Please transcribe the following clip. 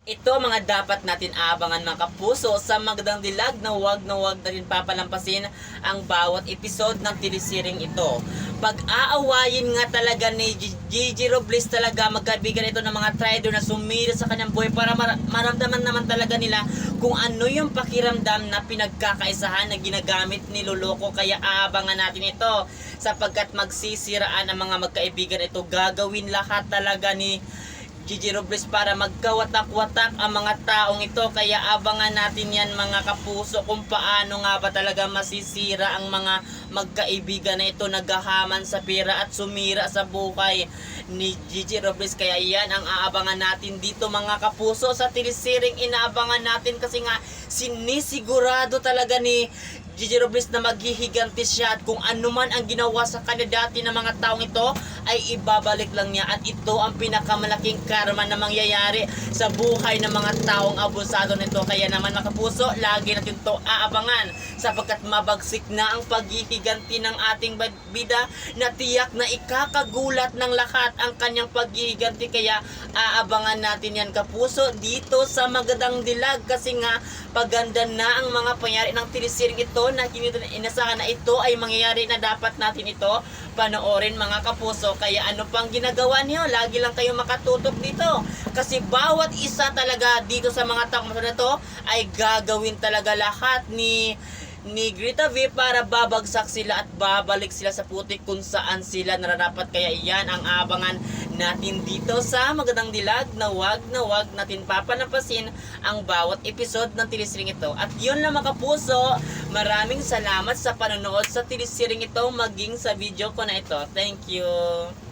Ito mga dapat natin abangan mga kapuso sa magandang dilag na wag natin papalampasin ang bawat episode ng telesiring ito. Pag-aawayin nga talaga ni Gigi Robles talaga magkaibigan ito ng mga trader na sumira sa kanyang buhay para maramdaman naman talaga nila kung ano yung pakiramdam na pinagkakaisahan na ginagamit ni Loloko. Kaya aabangan natin ito sapagkat magsisiraan ang mga magkaibigan ito. Gagawin lahat talaga ni Gigi Robles para magkawatak-watak ang mga taong ito. Kaya abangan natin yan mga kapuso kung paano nga ba talaga masisira ang mga magkaibigan na ito naghahaman sa pera at sumira sa buhay ni Gigi Robles. Kaya yan ang aabangan natin dito mga kapuso sa telesiring inaabangan natin kasi nga sinisigurado talaga ni Gigi Robles na maghihiganti siya at kung ano man ang ginawa sa kanya dati ng mga taong ito ay ibabalik lang niya at ito ang pinakamalaking karma na mangyayari sa buhay ng mga taong abusado nito. Kaya naman mga kapuso, lagi natin ito aabangan sapagkat mabagsik na ang paghihiganti ng ating bida na tiyak na ikakagulat ng lahat ang kanyang paghihiganti. Kaya aabangan natin yan kapuso dito sa Magandang Dilag kasi nga paganda na ang mga pangyari ng telesiring ito na inasahan na ito ay mangyayari na dapat natin ito panoorin mga kapuso. Kaya ano pang ginagawa niyo? Lagi lang kayo makatutok dito kasi bawat isa talaga dito sa mga taong na ito ay gagawin talaga lahat ni Greta V para babagsak sila at babalik sila sa putik kung saan sila nararapat. Kaya iyan ang abangan natin dito sa Magandang Dilag na wag natin papanapasin ang bawat episode ng telesiring ito. At yun lang mga kapuso, maraming salamat sa panonood sa telesiring ito maging sa video ko na ito. Thank you!